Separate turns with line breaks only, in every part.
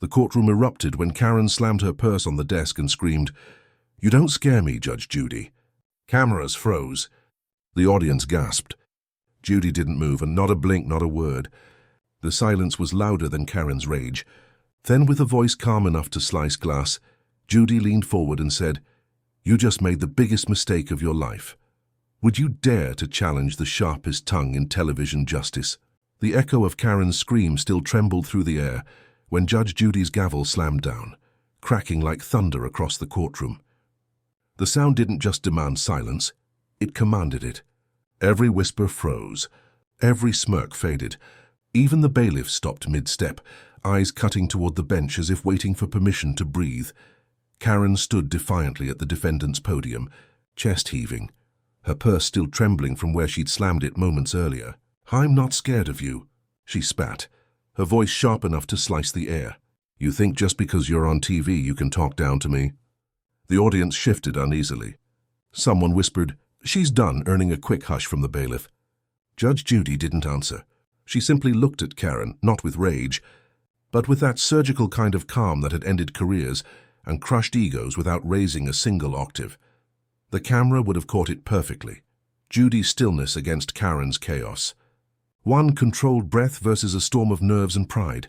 The courtroom erupted when Karen slammed her purse on the desk and screamed, "You don't scare me, Judge Judy." Cameras froze. The audience gasped. Judy didn't move, and not a blink, not a word. The silence was louder than Karen's rage. Then, with a voice calm enough to slice glass, Judy leaned forward and said, "You just made the biggest mistake of your life. Would you dare to challenge the sharpest tongue in television justice?" The echo of Karen's scream still trembled through the air when Judge Judy's gavel slammed down, cracking like thunder across the courtroom. The sound didn't just demand silence, it commanded it. Every whisper froze, every smirk faded. Even the bailiff stopped mid-step, eyes cutting toward the bench as if waiting for permission to breathe. Karen stood defiantly at the defendant's podium, chest heaving, her purse still trembling from where she'd slammed it moments earlier. "I'm not scared of you," she spat, her voice sharp enough to slice the air. "You think just because you're on TV you can talk down to me?" The audience shifted uneasily. Someone whispered, "She's done," earning a quick hush from the bailiff. Judge Judy didn't answer. She simply looked at Karen, not with rage, but with that surgical kind of calm that had ended careers and crushed egos without raising a single octave. The camera would have caught it perfectly. Judy's stillness against Karen's chaos. One controlled breath versus a storm of nerves and pride.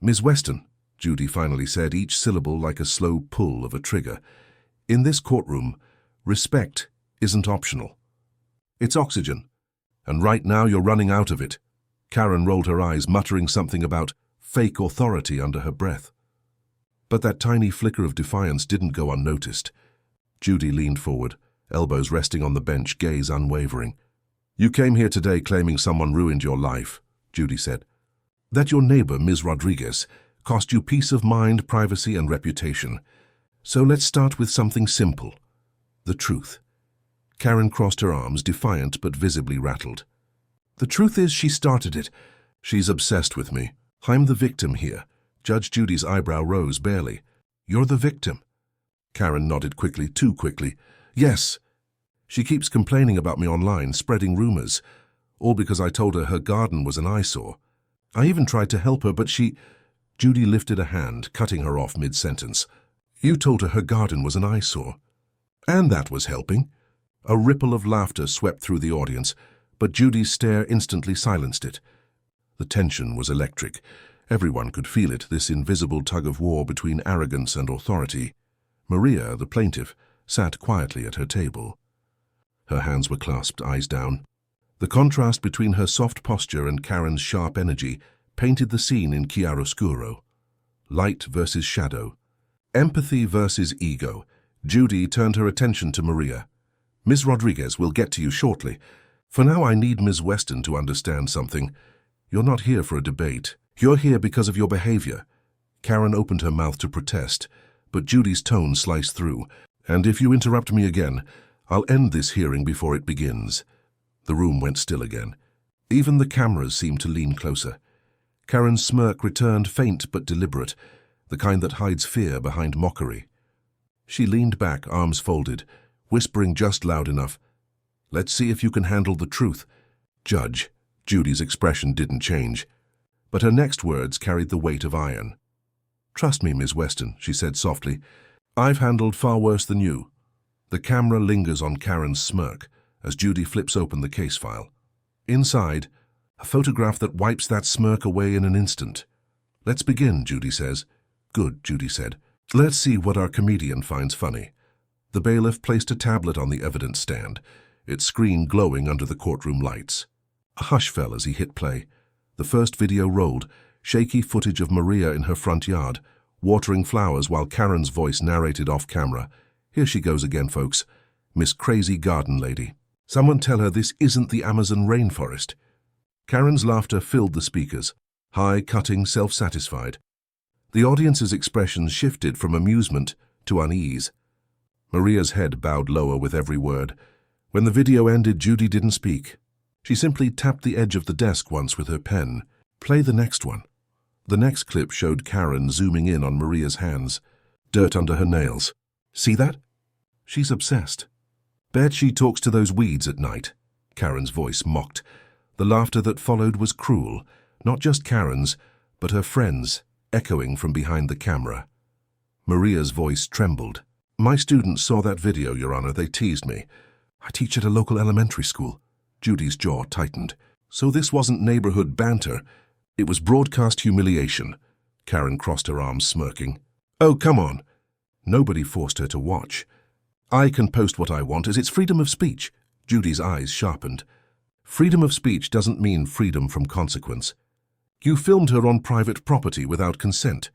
"Ms. Weston," Judy finally said, each syllable like a slow pull of a trigger, "in this courtroom, respect isn't optional. It's oxygen, and right now you're running out of it." Karen rolled her eyes, muttering something about fake authority under her breath. But that tiny flicker of defiance didn't go unnoticed. Judy leaned forward, elbows resting on the bench, gaze unwavering. "You came here today claiming someone ruined your life," Judy said. "That your neighbor, Ms. Rodriguez, cost you peace of mind, privacy, and reputation. So let's start with something simple. The truth." Karen crossed her arms, defiant but visibly rattled. "The truth is she started it. She's obsessed with me. I'm the victim here." Judge Judy's eyebrow rose barely. "You're the victim?" Karen nodded quickly, too quickly. "Yes. She keeps complaining about me online, spreading rumors, all because I told her garden was an eyesore. I even tried to help her, but she—" Judy lifted a hand, cutting her off mid-sentence. "You told her garden was an eyesore. And that was helping." A ripple of laughter swept through the audience, but Judy's stare instantly silenced it. The tension was electric. Everyone could feel it, this invisible tug-of-war between arrogance and authority. Maria, the plaintiff, sat quietly at her table. Her hands were clasped, eyes down. The contrast between her soft posture and Karen's sharp energy painted the scene in chiaroscuro. Light versus shadow. Empathy versus ego. Judy turned her attention to Maria. "Ms. Rodriguez will get to you shortly. For now I need Ms. Weston to understand something. You're not here for a debate. You're here because of your behavior." Karen opened her mouth to protest, but Judy's tone sliced through. "And if you interrupt me again, I'll end this hearing before it begins." The room went still again. Even the cameras seemed to lean closer. Karen's smirk returned, faint but deliberate, the kind that hides fear behind mockery. She leaned back, arms folded, whispering just loud enough, "Let's see if you can handle the truth, Judge." Judy's expression didn't change, but her next words carried the weight of iron. "Trust me, Ms. Weston," she said softly. "I've handled far worse than you." The camera lingers on Karen's smirk as Judy flips open the case file. Inside, a photograph that wipes that smirk away in an instant. "Let's begin," Judy says. "Good," Judy said. "Let's see what our comedian finds funny." The bailiff placed a tablet on the evidence stand, its screen glowing under the courtroom lights. A hush fell as he hit play. The first video rolled, shaky footage of Maria in her front yard, watering flowers while Karen's voice narrated off-camera. "Here she goes again, folks. Miss Crazy Garden Lady. Someone tell her this isn't the Amazon rainforest." Karen's laughter filled the speakers, high, cutting, self-satisfied. The audience's expressions shifted from amusement to unease. Maria's head bowed lower with every word. When the video ended, Judy didn't speak. She simply tapped the edge of the desk once with her pen. "Play the next one." The next clip showed Karen zooming in on Maria's hands, dirt under her nails. "See that? She's obsessed. Bet she talks to those weeds at night." Karen's voice mocked. The laughter that followed was cruel, not just Karen's, but her friends' echoing from behind the camera. Maria's voice trembled. "My students saw that video, Your Honor. They teased me. I teach at a local elementary school." Judy's jaw tightened. So this wasn't neighborhood banter. It was broadcast humiliation. Karen crossed her arms, smirking. "Oh, come on." Nobody forced her to watch. "I can post what I want, as it's freedom of speech." Judy's eyes sharpened. Freedom of speech doesn't mean freedom from consequence. You filmed her on private property without consent.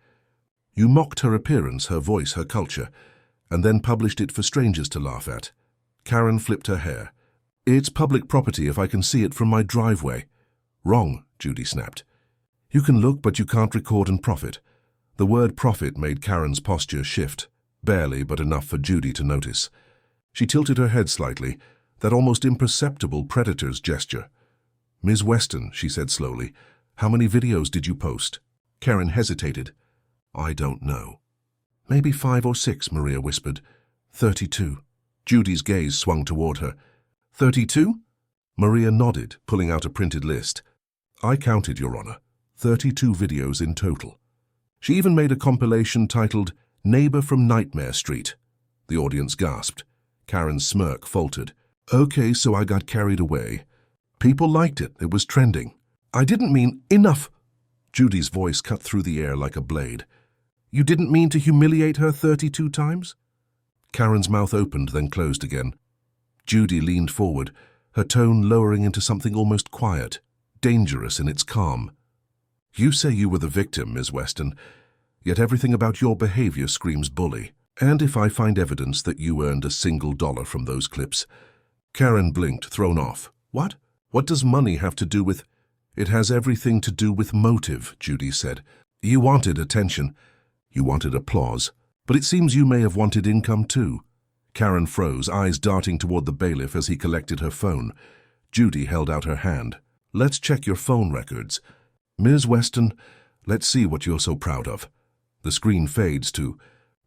You mocked her appearance, her voice, her culture, and then published it for strangers to laugh at. Karen flipped her hair. "It's public property if I can see it from my driveway." "Wrong," Judy snapped. "You can look, but you can't record and profit." The word profit made Karen's posture shift, barely but enough for Judy to notice. She tilted her head slightly, that almost imperceptible predator's gesture. "Ms. Weston," she said slowly, "how many videos did you post?" Karen hesitated. "I don't know." "Maybe 5 or 6, Maria whispered. 32. Judy's gaze swung toward her. 32? Maria nodded, pulling out a printed list. "I counted, Your Honor. 32 videos in total." She even made a compilation titled Neighbor from Nightmare Street. The audience gasped. Karen's smirk faltered. "Okay, so I got carried away. People liked it. It was trending." "I didn't mean enough." Judy's voice cut through the air like a blade. "You didn't mean to humiliate her 32 times? Karen's mouth opened, then closed again. Judy leaned forward, her tone lowering into something almost quiet, dangerous in its calm. "You say you were the victim, Ms. Weston, yet everything about your behavior screams bully. And if I find evidence that you earned $1 from those clips..." Karen blinked, thrown off. "What? What does money have to do with..." "It has everything to do with motive," Judy said. "You wanted attention. You wanted applause. But it seems you may have wanted income too." Karen froze, eyes darting toward the bailiff as he collected her phone. Judy held out her hand. "Let's check your phone records. Ms. Weston, let's see what you're so proud of." The screen fades to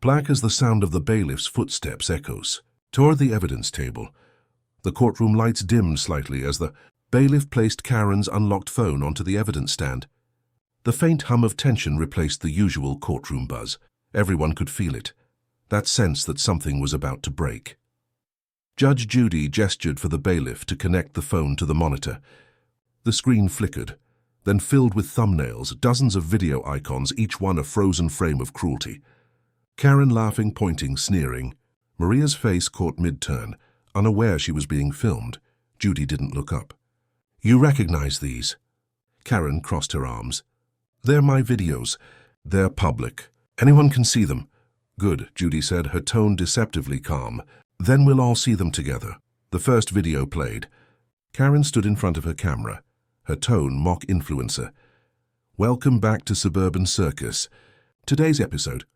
black as the sound of the bailiff's footsteps echoes. Toward the evidence table. The courtroom lights dimmed slightly as the bailiff placed Karen's unlocked phone onto the evidence stand. The faint hum of tension replaced the usual courtroom buzz. Everyone could feel it, that sense that something was about to break. Judge Judy gestured for the bailiff to connect the phone to the monitor. The screen flickered, then filled with thumbnails, dozens of video icons, each one a frozen frame of cruelty. Karen laughing, pointing, sneering. Maria's face caught mid-turn, unaware she was being filmed. Judy didn't look up. "You recognize these?" Karen crossed her arms. "They're my videos. They're public. Anyone can see them." "Good," Judy said, her tone deceptively calm. "Then we'll all see them together." The first video played. Karen stood in front of her camera, her tone mock influencer. "Welcome back to Suburban Circus. Today's episode,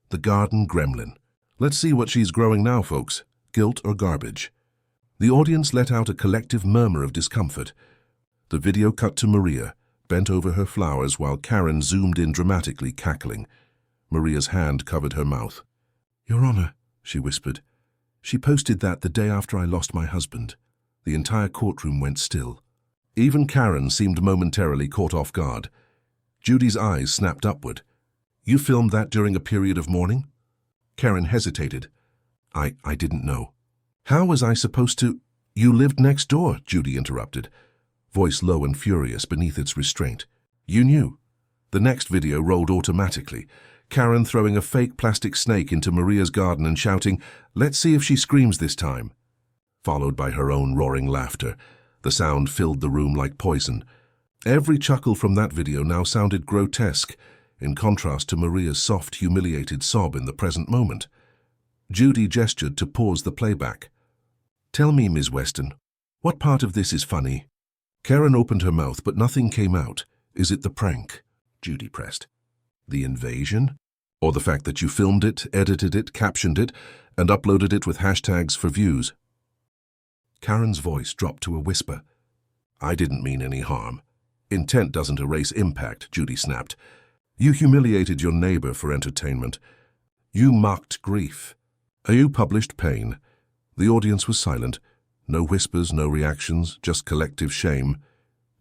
the Garden Gremlin. Let's see what she's growing now, folks. Guilt or garbage?" The audience let out a collective murmur of discomfort. The video cut to Maria, bent over her flowers while Karen zoomed in dramatically, cackling. Maria's hand covered her mouth. "Your Honor," she whispered. "She posted that the day after I lost my husband." The entire courtroom went still. Even Karen seemed momentarily caught off guard. Judy's eyes snapped upward. "You filmed that during a period of mourning?" Karen hesitated. I didn't know." "How was I supposed to..." "You lived next door," Judy interrupted, voice low and furious beneath its restraint. "You knew." The next video rolled automatically, Karen throwing a fake plastic snake into Maria's garden and shouting, "Let's see if she screams this time," followed by her own roaring laughter. The sound filled the room like poison. Every chuckle from that video now sounded grotesque, in contrast to Maria's soft, humiliated sob in the present moment. Judy gestured to pause the playback. "Tell me, Ms. Weston, what part of this is funny?" Karen opened her mouth, but nothing came out. "Is it the prank?" Judy pressed. "The invasion? Or the fact that you filmed it, edited it, captioned it, and uploaded it with hashtags for views?" Karen's voice dropped to a whisper. "I didn't mean any harm. Intent doesn't erase impact," Judy snapped. "You humiliated your neighbor for entertainment. You mocked grief. You published pain." The audience was silent. No whispers, no reactions, just collective shame.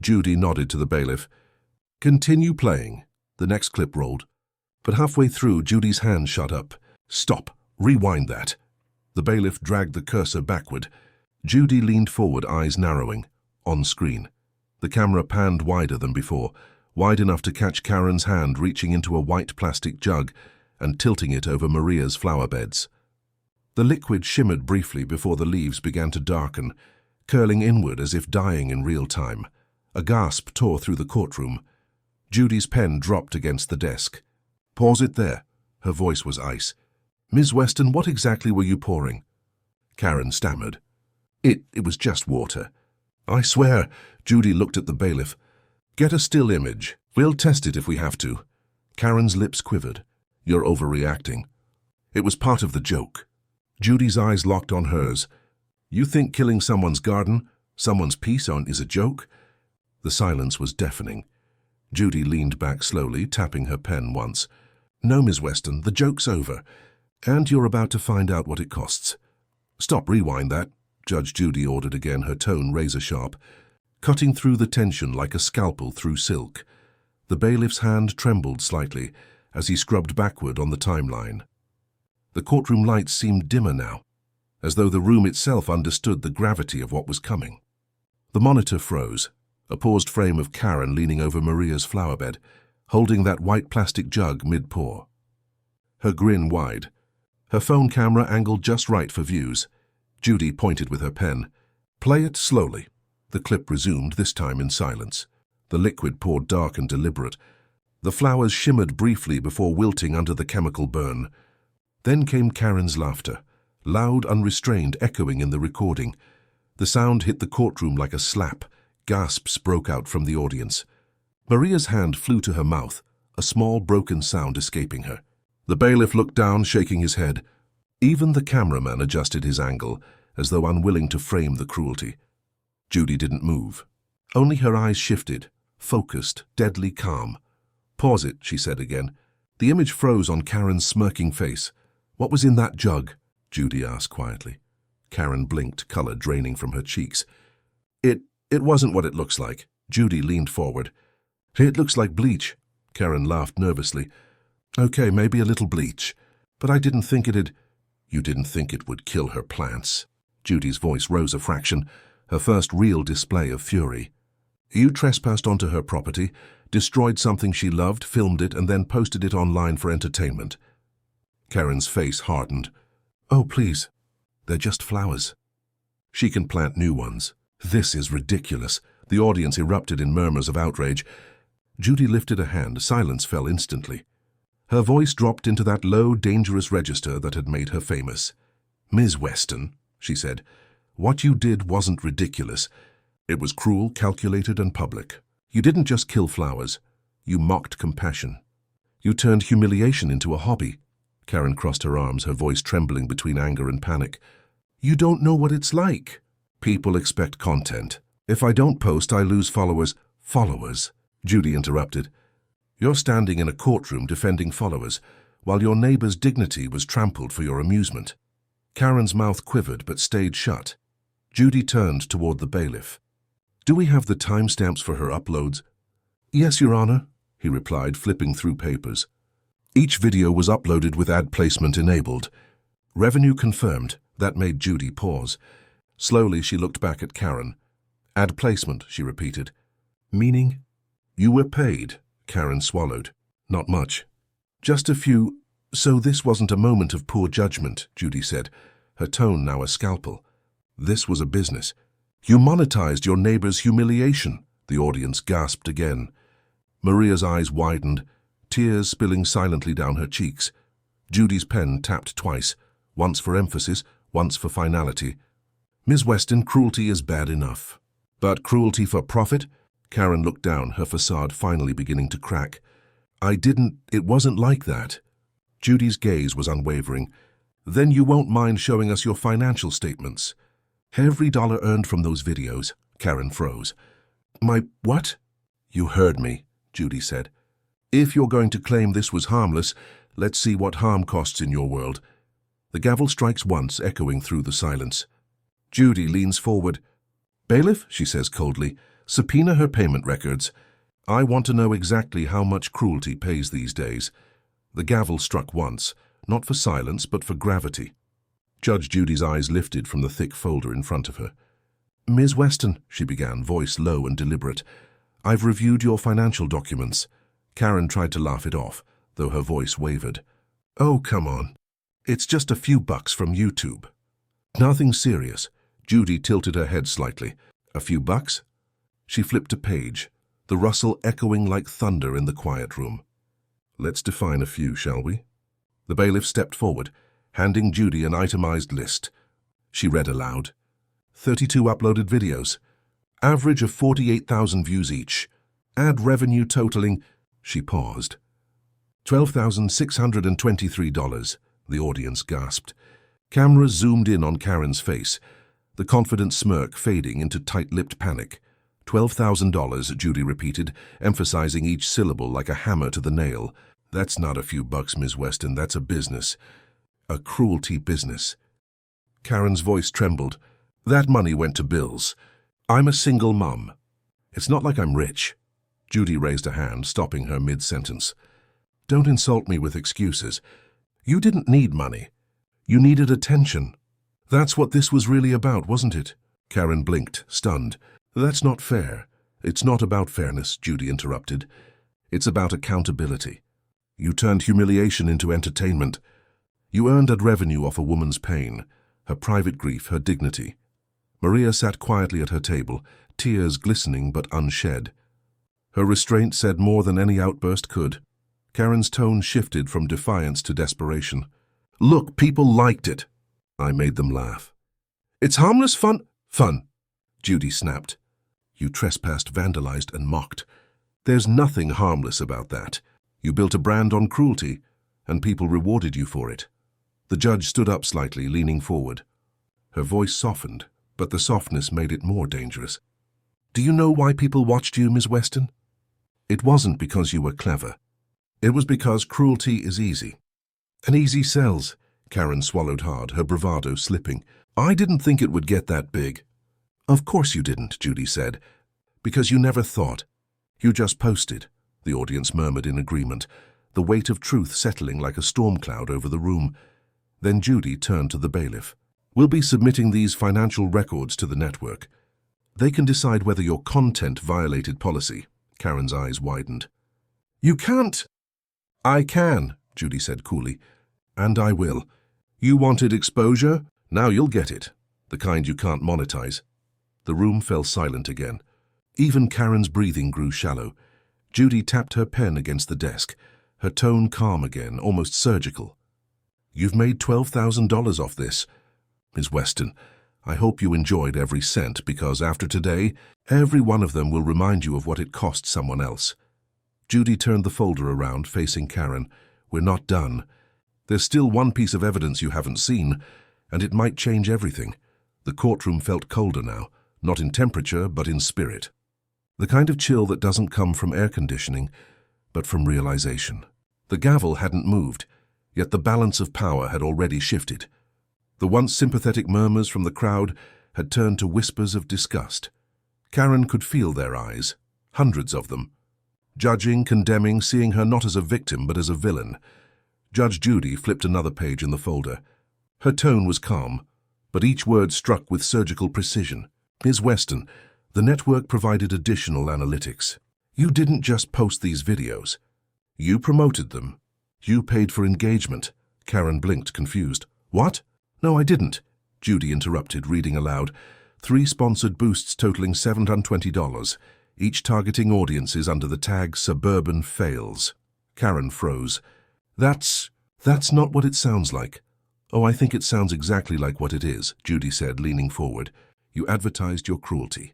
Judy nodded to the bailiff. "Continue playing." The next clip rolled. But halfway through, Judy's hand shot up. "Stop. Rewind that." The bailiff dragged the cursor backward. Judy leaned forward, eyes narrowing. On screen. The camera panned wider than before, wide enough to catch Karen's hand reaching into a white plastic jug and tilting it over Maria's flower beds. The liquid shimmered briefly before the leaves began to darken, curling inward as if dying in real time. A gasp tore through the courtroom. Judy's pen dropped against the desk. "Pause it there." Her voice was ice. "Ms. Weston, what exactly were you pouring?" Karen stammered. It was just water." "I swear." Judy looked at the bailiff. "Get a still image. We'll test it if we have to." Karen's lips quivered. "You're overreacting." "It was part of the joke." Judy's eyes locked on hers. "You think killing someone's garden, someone's peace is a joke?" The silence was deafening. Judy leaned back slowly, tapping her pen once. "No, Ms. Weston, the joke's over. And you're about to find out what it costs." "Stop, rewind that," Judge Judy ordered again, her tone razor-sharp, cutting through the tension like a scalpel through silk. The bailiff's hand trembled slightly as he scrubbed backward on the timeline. The courtroom lights seemed dimmer now, as though the room itself understood the gravity of what was coming. The monitor froze, a paused frame of Karen leaning over Maria's flower bed, holding that white plastic jug mid-pour. Her grin wide, her phone camera angled just right for views. Judy pointed with her pen. "Play it slowly." The clip resumed, this time in silence. The liquid poured dark and deliberate. The flowers shimmered briefly before wilting under the chemical burn. Then came Karen's laughter, loud, unrestrained, echoing in the recording. The sound hit the courtroom like a slap. Gasps broke out from the audience. Maria's hand flew to her mouth, a small broken sound escaping her. The bailiff looked down, shaking his head. Even the cameraman adjusted his angle, as though unwilling to frame the cruelty. Judy didn't move. Only her eyes shifted, focused, deadly calm. "Pause it," she said again. The image froze on Karen's smirking face. "What was in that jug?" Judy asked quietly. Karen blinked, color draining from her cheeks. It wasn't what it looks like." Judy leaned forward. "It looks like bleach." Karen laughed nervously. "Okay, maybe a little bleach. But I didn't think it'd—" "You didn't think it would kill her plants." Judy's voice rose a fraction, her first real display of fury. "You trespassed onto her property, destroyed something she loved, filmed it, and then posted it online for entertainment." Karen's face hardened. "Oh, please. They're just flowers. She can plant new ones." "This is ridiculous." The audience erupted in murmurs of outrage. Judy lifted a hand. Silence fell instantly. Her voice dropped into that low, dangerous register that had made her famous. "Ms. Weston," she said, "what you did wasn't ridiculous. It was cruel, calculated, and public. You didn't just kill flowers. You mocked compassion. You turned humiliation into a hobby." Karen crossed her arms, her voice trembling between anger and panic. "You don't know what it's like. People expect content. If I don't post, I lose followers." "Followers?" Judy interrupted. "You're standing in a courtroom defending followers, while your neighbor's dignity was trampled for your amusement." Karen's mouth quivered but stayed shut. Judy turned toward the bailiff. "Do we have the timestamps for her uploads?" "Yes, Your Honor," he replied, flipping through papers. Each video was uploaded with ad placement enabled. "Revenue confirmed." That made Judy pause. Slowly, she looked back at Karen. "Ad placement," she repeated. "Meaning?" "You were paid." Karen swallowed. "Not much." "Just a few—" "So this wasn't a moment of poor judgment," Judy said, her tone now a scalpel. "This was a business. You monetized your neighbor's humiliation." The audience gasped again. Maria's eyes widened, tears spilling silently down her cheeks. Judy's pen tapped twice, once for emphasis, once for finality. "Ms. Weston, cruelty is bad enough. But cruelty for profit?" Karen looked down, her facade finally beginning to crack. It wasn't like that." Judy's gaze was unwavering. "Then you won't mind showing us your financial statements." "Every dollar earned from those videos." Karen froze. "My what?" "You heard me," Judy said. "If you're going to claim this was harmless, let's see what harm costs in your world." The gavel strikes once, echoing through the silence. Judy leans forward. "Bailiff," she says coldly, "subpoena her payment records. I want to know exactly how much cruelty pays these days." The gavel struck once, not for silence but for gravity. Judge Judy's eyes lifted from the thick folder in front of her. "Ms. Weston," she began, voice low and deliberate, "I've reviewed your financial documents." Karen tried to laugh it off, though her voice wavered. "Oh, come on. It's just a few bucks from YouTube." "Nothing serious." Judy tilted her head slightly. "A few bucks?" She flipped a page, the rustle echoing like thunder in the quiet room. "Let's define a few, shall we?" The bailiff stepped forward, handing Judy an itemized list. She read aloud. 32 uploaded videos. Average of 48,000 views each. Ad revenue totaling... She paused. $12,623, the audience gasped. Cameras zoomed in on Karen's face, the confident smirk fading into tight-lipped panic. $12,000, Judy repeated, emphasizing each syllable like a hammer to the nail. "That's not a few bucks, Ms. Weston, that's a business. A cruelty business." Karen's voice trembled. "That money went to bills. I'm a single mum. It's not like I'm rich." Judy raised a hand, stopping her mid-sentence. "Don't insult me with excuses. You didn't need money. You needed attention. That's what this was really about, wasn't it?" Karen blinked, stunned. "That's not fair." "It's not about fairness," Judy interrupted. "It's about accountability. You turned humiliation into entertainment. You earned ad revenue off a woman's pain, her private grief, her dignity." Maria sat quietly at her table, tears glistening but unshed. Her restraint said more than any outburst could. Karen's tone shifted from defiance to desperation. "Look, people liked it. I made them laugh. It's harmless fun." "Fun," Judy snapped. "You trespassed, vandalized, and mocked. There's nothing harmless about that. You built a brand on cruelty, and people rewarded you for it." The judge stood up slightly, leaning forward. Her voice softened, but the softness made it more dangerous. "Do you know why people watched you, Ms. Weston? It wasn't because you were clever. It was because cruelty is easy. And easy sells." Karen swallowed hard, her bravado slipping. "I didn't think it would get that big." "Of course you didn't," Judy said. "Because you never thought. You just posted." The audience murmured in agreement, the weight of truth settling like a storm cloud over the room. Then Judy turned to the bailiff. "We'll be submitting these financial records to the network. They can decide whether your content violated policy." Karen's eyes widened. "You can't." "I can," Judy said coolly. "And I will. You wanted exposure? Now you'll get it. The kind you can't monetize." The room fell silent again. Even Karen's breathing grew shallow. Judy tapped her pen against the desk, her tone calm again, almost surgical. "You've made $12,000 off this. Ms. Weston, I hope you enjoyed every cent, because after today, every one of them will remind you of what it cost someone else." Judy turned the folder around, facing Karen. "We're not done. There's still one piece of evidence you haven't seen, and it might change everything." The courtroom felt colder now, not in temperature, but in spirit. The kind of chill that doesn't come from air conditioning, but from realization. The gavel hadn't moved, yet the balance of power had already shifted. The once sympathetic murmurs from the crowd had turned to whispers of disgust. Karen could feel their eyes, hundreds of them. Judging, condemning, seeing her not as a victim but as a villain. Judge Judy flipped another page in the folder. Her tone was calm, but each word struck with surgical precision. "Ms. Weston, the network provided additional analytics. You didn't just post these videos. You promoted them. You paid for engagement." Karen blinked, confused. "What?" "No, I didn't," Judy interrupted, reading aloud. 3 sponsored boosts totaling $720, each targeting audiences under the tag Suburban Fails. Karen froze. That's not what it sounds like." "Oh, I think it sounds exactly like what it is," Judy said, leaning forward. "You advertised your cruelty.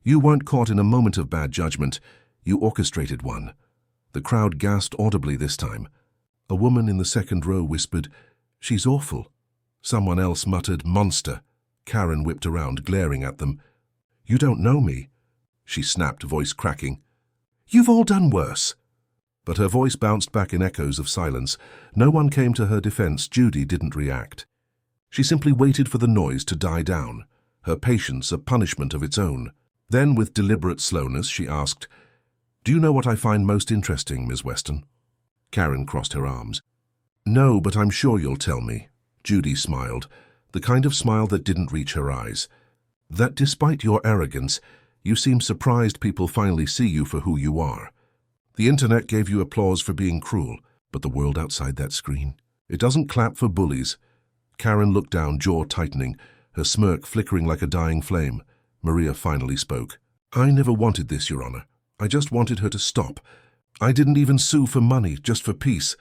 You weren't caught in a moment of bad judgment. You orchestrated one." The crowd gasped audibly this time. A woman in the second row whispered, "She's awful." Someone else muttered, "Monster." Karen whipped around, glaring at them. "You don't know me," she snapped, voice cracking. "You've all done worse." But her voice bounced back in echoes of silence. No one came to her defense. Judy didn't react. She simply waited for the noise to die down, her patience a punishment of its own. Then, with deliberate slowness, she asked, "Do you know what I find most interesting, Ms. Weston?" Karen crossed her arms. No, but I'm sure you'll tell me. Judy smiled, the kind of smile that didn't reach her eyes. That despite your arrogance, you seem surprised people finally see you for who you are. The internet gave you applause for being cruel, but the world outside that screen, it doesn't clap for bullies. Karen looked down, jaw tightening, her smirk flickering like a dying flame. Maria finally spoke. I never wanted this, Your Honor. I just wanted her to stop. I didn't even sue for money, just for peace.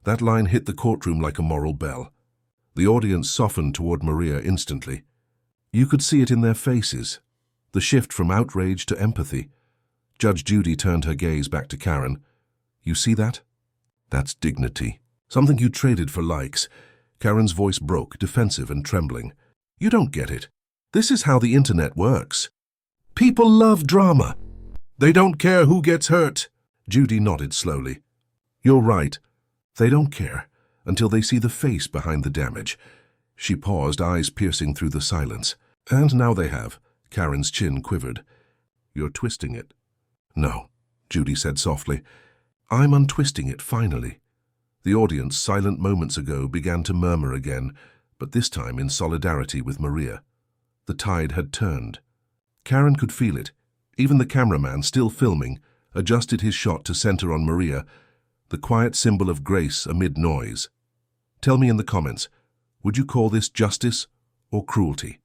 That line hit the courtroom like a moral bell. The audience softened toward Maria instantly. You could see it in their faces, the shift from outrage to empathy. Judge Judy turned her gaze back to Karen. You see that? That's dignity. Something you traded for likes. Karen's voice broke, defensive and trembling. You don't get it. This is how the internet works. People love drama. They don't care who gets hurt. Judy nodded slowly. You're right. They don't care until they see the face behind the damage. She paused, eyes piercing through the silence. And now they have. Karen's chin quivered. You're twisting it. No, Judy said softly. I'm untwisting it, finally. The audience, silent moments ago, began to murmur again, but this time in solidarity with Maria. The tide had turned. Karen could feel it. Even the cameraman, still filming, adjusted his shot to center on Maria, the quiet symbol of grace amid noise. Tell me in the comments, would you call this justice or cruelty?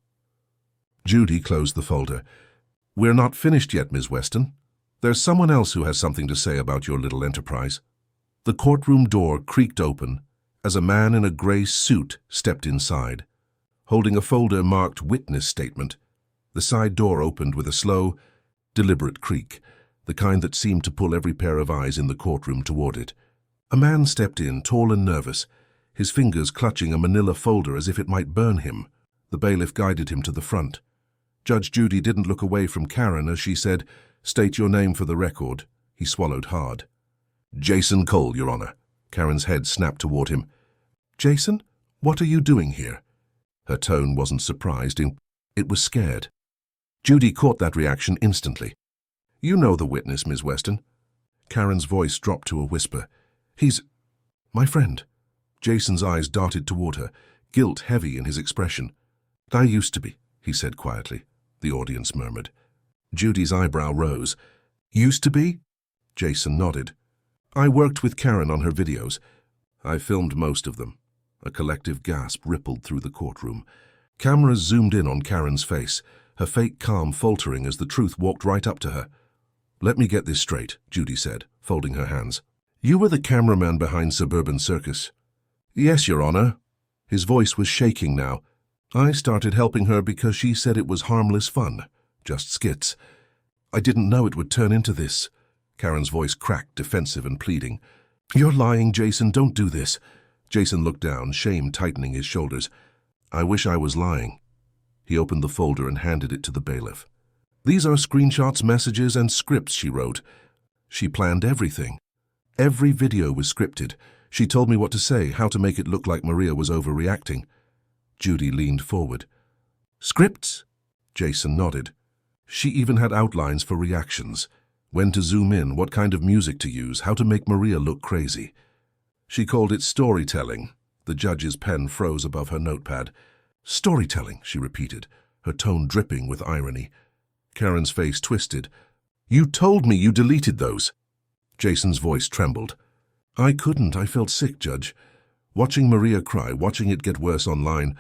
Judy closed the folder. We're not finished yet, Ms. Weston. There's someone else who has something to say about your little enterprise. The courtroom door creaked open as a man in a gray suit stepped inside, holding a folder marked Witness Statement. The side door opened with a slow, deliberate creak, the kind that seemed to pull every pair of eyes in the courtroom toward it. A man stepped in, tall and nervous, his fingers clutching a manila folder as if it might burn him. The bailiff guided him to the front. Judge Judy didn't look away from Karen as she said, State your name for the record. He swallowed hard. Jason Cole, Your Honor. Karen's head snapped toward him. Jason, what are you doing here? Her tone wasn't surprised, it was scared. Judy caught that reaction instantly. You know the witness, Ms. Weston. Karen's voice dropped to a whisper. He's my friend. Jason's eyes darted toward her, guilt heavy in his expression. I used to be, he said quietly. The audience murmured. Judy's eyebrow rose. Used to be? Jason nodded. I worked with Karen on her videos. I filmed most of them. A collective gasp rippled through the courtroom. Cameras zoomed in on Karen's face, her fake calm faltering as the truth walked right up to her. Let me get this straight, Judy said, folding her hands. You were the cameraman behind Suburban Circus. Yes, Your Honor. His voice was shaking now. I started helping her because she said it was harmless fun, just skits. I didn't know it would turn into this. Karen's voice cracked, defensive and pleading. You're lying, Jason, don't do this. Jason looked down, shame tightening his shoulders. I wish I was lying. He opened the folder and handed it to the bailiff. These are screenshots, messages, and scripts she wrote. She planned everything. Every video was scripted. She told me what to say, how to make it look like Maria was overreacting. Judy leaned forward. Scripts? Jason nodded. She even had outlines for reactions. When to zoom in, what kind of music to use, how to make Maria look crazy. She called it storytelling. The judge's pen froze above her notepad. Storytelling, she repeated, her tone dripping with irony. Karen's face twisted. You told me you deleted those. Jason's voice trembled. I couldn't. I felt sick, Judge. Watching Maria cry, watching it get worse online.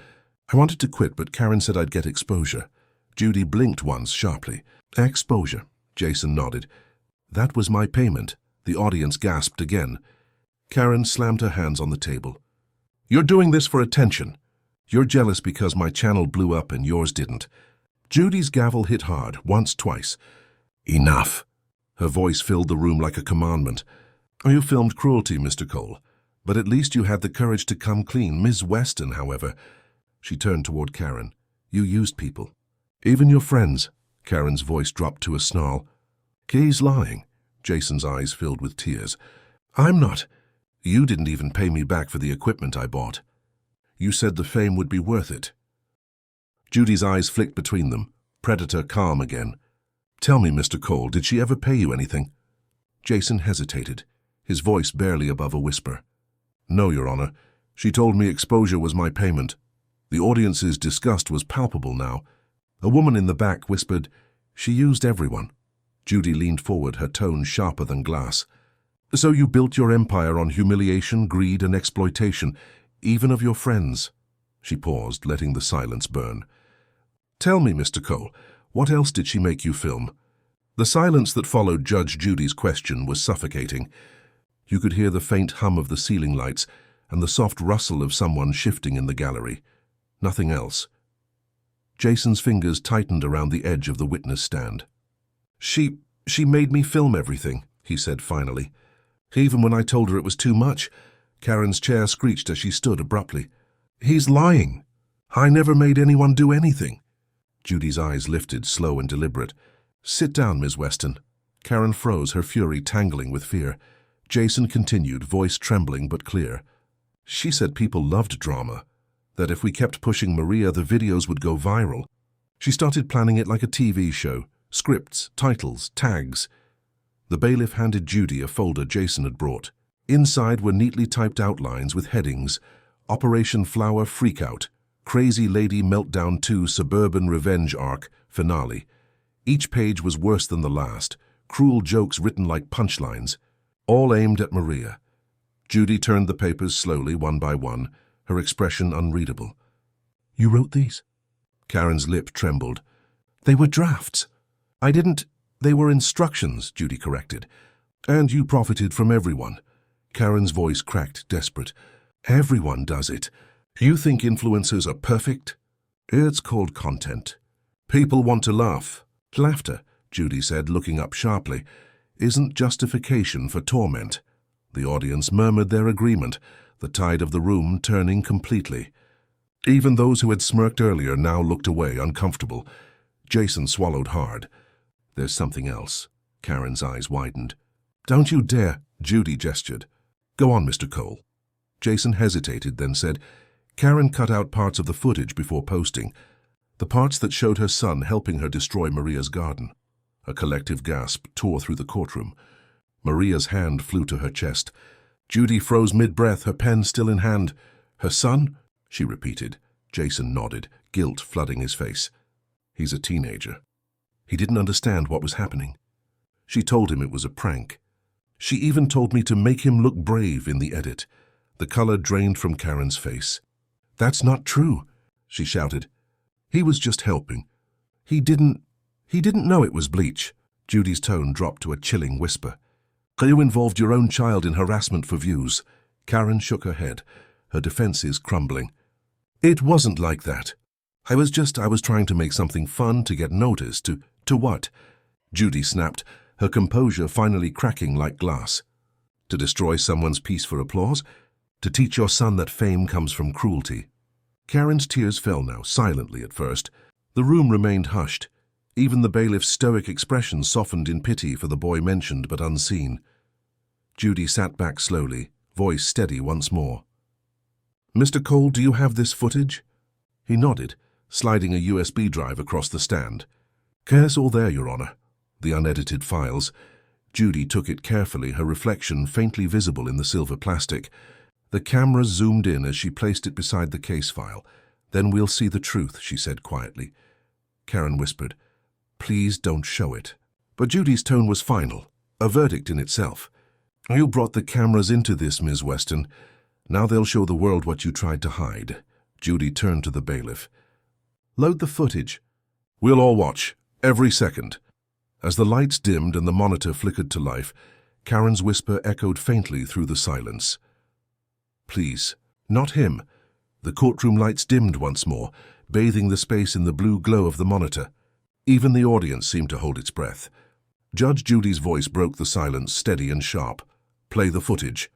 I wanted to quit, but Karen said I'd get exposure. Judy blinked once sharply. Exposure, Jason nodded. That was my payment. The audience gasped again. Karen slammed her hands on the table. You're doing this for attention. You're jealous because my channel blew up and yours didn't. Judy's gavel hit hard, once, twice. Enough. Her voice filled the room like a commandment. You filmed cruelty, Mr. Cole, but at least you had the courage to come clean. Ms. Weston, however. She turned toward Karen. You used people. Even your friends. Karen's voice dropped to a snarl. He's lying. Jason's eyes filled with tears. I'm not. You didn't even pay me back for the equipment I bought. You said the fame would be worth it. Judy's eyes flicked between them, predator calm again. Tell me, Mr. Cole, did she ever pay you anything? Jason hesitated. his voice barely above a whisper. "No, Your Honor. She told me exposure was my payment." The audience's disgust was palpable now. A woman in the back whispered, "She used everyone." Judy leaned forward, her tone sharper than glass. "So you built your empire on humiliation, greed, and exploitation, even of your friends." She paused, letting the silence burn. "Tell me, Mr. Cole, what else did she make you film?" The silence that followed Judge Judy's question was suffocating. You could hear the faint hum of the ceiling lights and the soft rustle of someone shifting in the gallery. Nothing else. Jason's fingers tightened around the edge of the witness stand. She made me film everything," he said finally. "Even when I told her it was too much." Karen's chair screeched as she stood abruptly. "He's lying. I never made anyone do anything." Judy's eyes lifted, slow and deliberate. "Sit down, Ms. Weston." Karen froze, her fury tangling with fear. Jason continued, voice trembling but clear. "She said people loved drama, that if we kept pushing Maria, the videos would go viral. She started planning it like a TV show. Scripts, titles, tags." The bailiff handed Judy a folder Jason had brought. Inside were neatly typed outlines with headings: Operation Flower Freakout, Crazy Lady Meltdown 2 Suburban Revenge Arc, Finale. Each page was worse than the last, cruel jokes written like punchlines, all aimed at Maria. Judy turned the papers slowly, one by one, her expression unreadable. "You wrote these?" Karen's lip trembled. "They were drafts. I didn't— They were instructions," Judy corrected. "And you profited from everyone." Karen's voice cracked, desperate. "Everyone does it. You think influencers are perfect?" "It's called content. People want to laugh." "Laughter," Judy said, looking up sharply, "isn't justification for torment." The audience murmured their agreement, the tide of the room turning completely. Even those who had smirked earlier now looked away, uncomfortable. Jason swallowed hard. "There's something else." Karen's eyes widened. "Don't you dare," Judy gestured. "Go on, Mr. Cole." Jason hesitated, then said, "Karen cut out parts of the footage before posting. The parts that showed her son helping her destroy Maria's garden." A collective gasp tore through the courtroom. Maria's hand flew to her chest. Judy froze mid-breath, her pen still in hand. "Her son?" she repeated. Jason nodded, guilt flooding his face. "He's a teenager. He didn't understand what was happening. She told him it was a prank. She even told me to make him look brave in the edit." The color drained from Karen's face. "That's not true," she shouted. "He was just helping. He didn't know it was bleach." Judy's tone dropped to a chilling whisper. "You involved your own child in harassment for views." Karen shook her head, her defenses crumbling. "It wasn't like that. I was trying to make something fun to get noticed. To what?" Judy snapped, her composure finally cracking like glass. "To destroy someone's peace for applause? To teach your son that fame comes from cruelty?" Karen's tears fell now, silently at first. The room remained hushed. Even the bailiff's stoic expression softened in pity for the boy mentioned but unseen. Judy sat back slowly, voice steady once more. "Mr. Cole, do you have this footage?" He nodded, sliding a USB drive across the stand. "It's all there, Your Honor." The unedited files. Judy took it carefully, her reflection faintly visible in the silver plastic. The camera zoomed in as she placed it beside the case file. "Then we'll see the truth," she said quietly. Karen whispered, "Please don't show it." But Judy's tone was final, a verdict in itself. "You brought the cameras into this, Ms. Weston. Now they'll show the world what you tried to hide." Judy turned to the bailiff. "Load the footage. We'll all watch, every second." As the lights dimmed and the monitor flickered to life, Karen's whisper echoed faintly through the silence. "Please, not him." The courtroom lights dimmed once more, bathing the space in the blue glow of the monitor. Even the audience seemed to hold its breath. Judge Judy's voice broke the silence, steady and sharp. "Play the footage."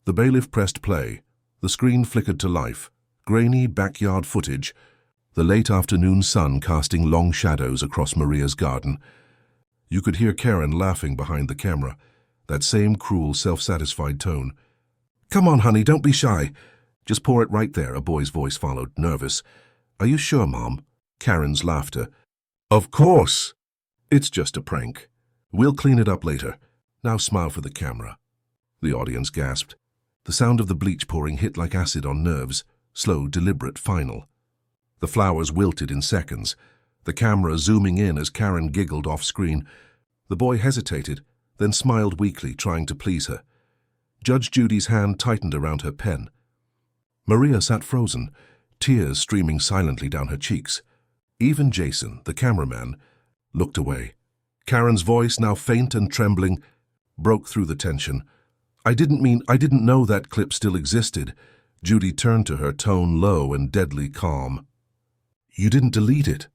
The bailiff pressed play. The screen flickered to life. Grainy backyard footage. The late afternoon sun casting long shadows across Maria's garden. You could hear Karen laughing behind the camera, that same cruel, self-satisfied tone. "Come on, honey, don't be shy." "Just pour it right there," a boy's voice followed, nervous. "Are you sure, Mom?" Karen's laughter. "Of course. It's just a prank. We'll clean it up later. Now smile for the camera." The audience gasped. The sound of the bleach pouring hit like acid on nerves, slow, deliberate, final. The flowers wilted in seconds, the camera zooming in as Karen giggled off-screen. The boy hesitated, then smiled weakly, trying to please her. Judge Judy's hand tightened around her pen. Maria sat frozen, tears streaming silently down her cheeks. Even Jason, the cameraman, looked away. Karen's voice, now faint and trembling, broke through the tension. I didn't know that clip still existed." Judy turned to her, tone low and deadly calm. "You didn't delete it."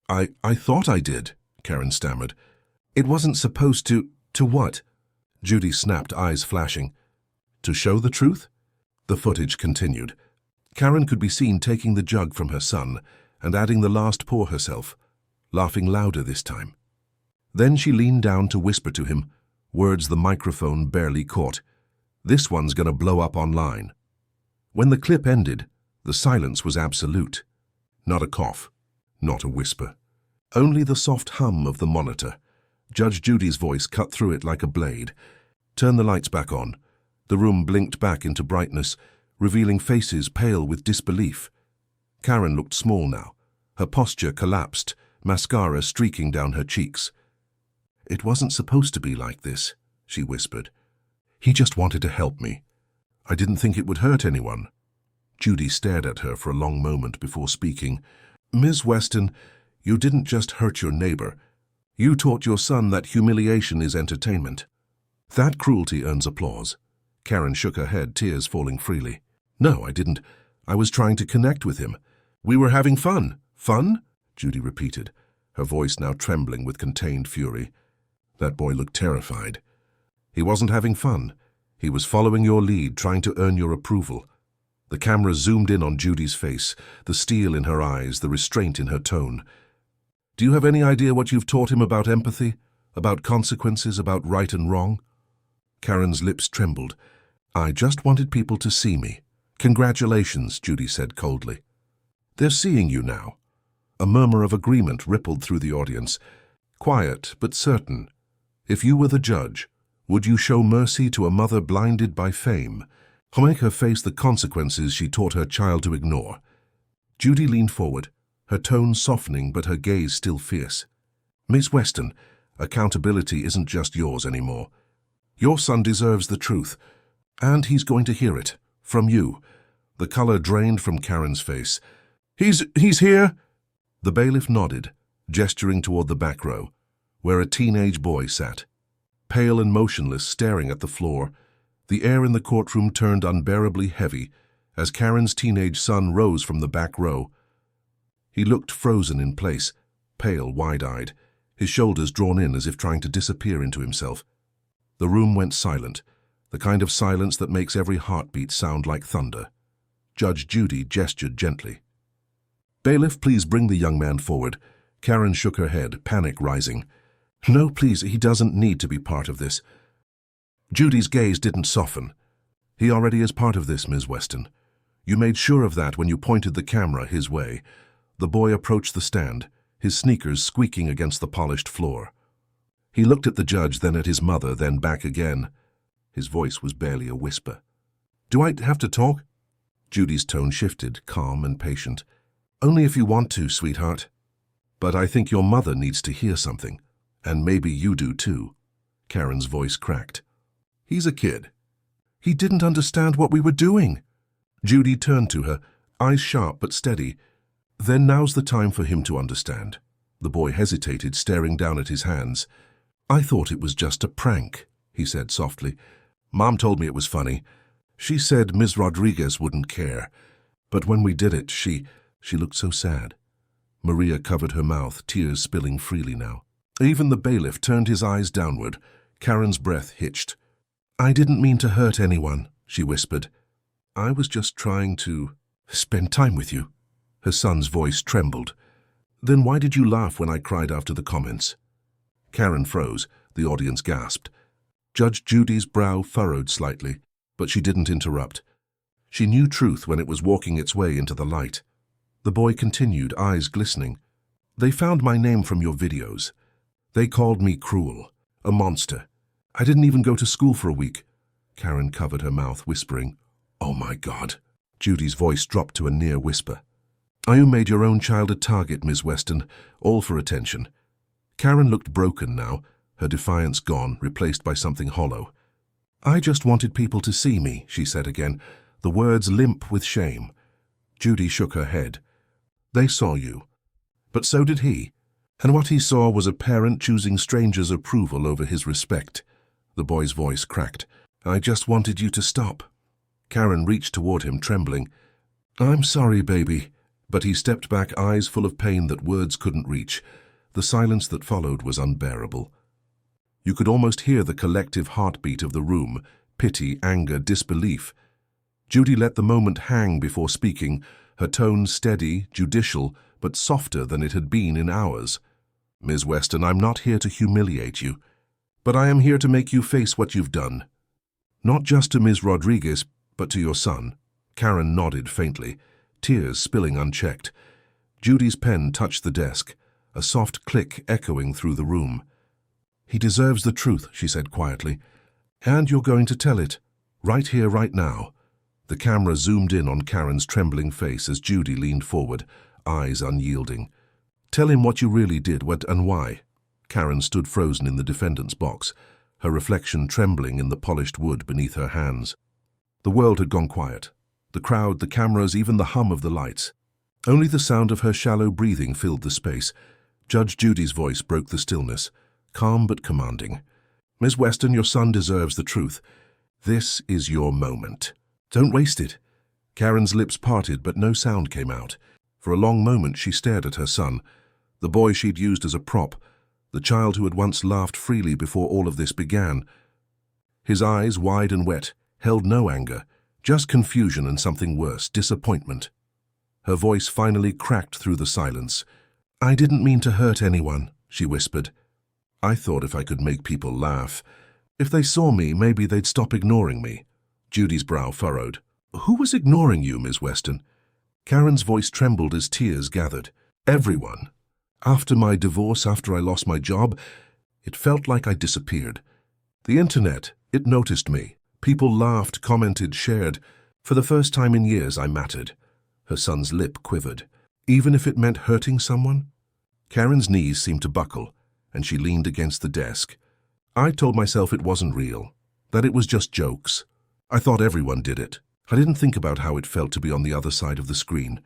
I thought I did," Karen stammered. "It wasn't supposed to what?" Judy snapped, eyes flashing. "To show the truth?" The footage continued. Karen could be seen taking the jug from her son and adding the last pour herself, laughing louder this time. Then she leaned down to whisper to him, words the microphone barely caught. "This one's gonna blow up online." When the clip ended, the silence was absolute. Not a cough, not a whisper. Only the soft hum of the monitor. Judge Judy's voice cut through it like a blade. "Turn the lights back on." The room blinked back into brightness, revealing faces pale with disbelief. Karen looked small now. Her posture collapsed, mascara streaking down her cheeks. "It wasn't supposed to be like this," she whispered. "He just wanted to help me. I didn't think it would hurt anyone." Judy stared at her for a long moment before speaking. "Ms. Weston, you didn't just hurt your neighbor. You taught your son that humiliation is entertainment. That cruelty earns applause." Karen shook her head, tears falling freely. "No, I didn't. I was trying to connect with him. We were having fun." "Fun?" Judy repeated, her voice now trembling with contained fury. That boy looked terrified. "He wasn't having fun. He was following your lead, trying to earn your approval." The camera zoomed in on Judy's face, the steel in her eyes, the restraint in her tone. "Do you have any idea what you've taught him about empathy, about consequences, about right and wrong?" Karen's lips trembled. "I just wanted people to see me." "Congratulations," Judy said coldly. "They're seeing you now." A murmur of agreement rippled through the audience, quiet but certain. "If you were the judge, would you show mercy to a mother blinded by fame, or make her face the consequences she taught her child to ignore?" Judy leaned forward, her tone softening but her gaze still fierce. "Miss Weston, accountability isn't just yours anymore. Your son deserves the truth, and he's going to hear it, from you." The color drained from Karen's face. He's here?" The bailiff nodded, gesturing toward the back row, where a teenage boy sat. Pale and motionless, staring at the floor, the air in the courtroom turned unbearably heavy as Karen's teenage son rose from the back row. He looked frozen in place, pale, wide-eyed, his shoulders drawn in as if trying to disappear into himself. The room went silent, the kind of silence that makes every heartbeat sound like thunder. Judge Judy gestured gently. "Bailiff, please bring the young man forward." Karen shook her head, panic rising. "No, please, he doesn't need to be part of this." Judy's gaze didn't soften. "He already is part of this, Ms. Weston. You made sure of that when you pointed the camera his way." The boy approached the stand, his sneakers squeaking against the polished floor. He looked at the judge, then at his mother, then back again. His voice was barely a whisper. "Do I have to talk?" Judy's tone shifted, calm and patient. "Only if you want to, sweetheart. But I think your mother needs to hear something, and maybe you do too." Karen's voice cracked. "He's a kid. He didn't understand what we were doing." Judy turned to her, eyes sharp but steady. "Then now's the time for him to understand." The boy hesitated, staring down at his hands. "I thought it was just a prank," he said softly. "Mom told me it was funny. She said Ms. Rodriguez wouldn't care. But when we did it, she looked so sad." Maria covered her mouth, tears spilling freely now. Even the bailiff turned his eyes downward. Karen's breath hitched. "I didn't mean to hurt anyone," she whispered. "I was just trying to spend time with you." Her son's voice trembled. "Then why did you laugh when I cried after the comments?" Karen froze. The audience gasped. Judge Judy's brow furrowed slightly, but she didn't interrupt. She knew truth when it was walking its way into the light. The boy continued, eyes glistening. "They found my name from your videos. They called me cruel, a monster. I didn't even go to school for a week. Karen covered her mouth, whispering, "Oh my God." Judy's voice dropped to a near whisper. "You made your own child a target, Miss Weston, all for attention." Karen looked broken now, her defiance gone, replaced by something hollow. "I just wanted people to see me," she said again, the words limp with shame. Judy shook her head. "They saw you. But so did he. And what he saw was a parent choosing strangers' approval over his respect." The boy's voice cracked. "I just wanted you to stop." Karen reached toward him, trembling. "I'm sorry, baby." But he stepped back, eyes full of pain that words couldn't reach. The silence that followed was unbearable. You could almost hear the collective heartbeat of the room, pity, anger, disbelief. Judy let the moment hang before speaking, her tone steady, judicial, but softer than it had been in hours. "Ms. Weston, I'm not here to humiliate you, but I am here to make you face what you've done. Not just to Ms. Rodriguez, but to your son." Karen nodded faintly, tears spilling unchecked. Judy's pen touched the desk, a soft click echoing through the room. "He deserves the truth," she said quietly. "And you're going to tell it, right here, right now." The camera zoomed in on Karen's trembling face as Judy leaned forward, eyes unyielding. "Tell him what you really did, what and why." Karen stood frozen in the defendant's box, her reflection trembling in the polished wood beneath her hands. The world had gone quiet. The crowd, the cameras, even the hum of the lights. Only the sound of her shallow breathing filled the space. Judge Judy's voice broke the stillness, calm but commanding. "Ms. Weston, your son deserves the truth. This is your moment. Don't waste it." Karen's lips parted, but no sound came out. For a long moment she stared at her son, the boy she'd used as a prop, the child who had once laughed freely before all of this began. His eyes, wide and wet, held no anger, just confusion and something worse, disappointment. Her voice finally cracked through the silence. "I didn't mean to hurt anyone," she whispered. "I thought if I could make people laugh. If they saw me, maybe they'd stop ignoring me." Judy's brow furrowed. "Who was ignoring you, Miss Weston?" Karen's voice trembled as tears gathered. "Everyone. After my divorce, after I lost my job, it felt like I disappeared. The internet, it noticed me. People laughed, commented, shared. For the first time in years, I mattered." Her son's lip quivered. "Even if it meant hurting someone?" Karen's knees seemed to buckle, and she leaned against the desk. "I told myself it wasn't real, that it was just jokes. I thought everyone did it. I didn't think about how it felt to be on the other side of the screen."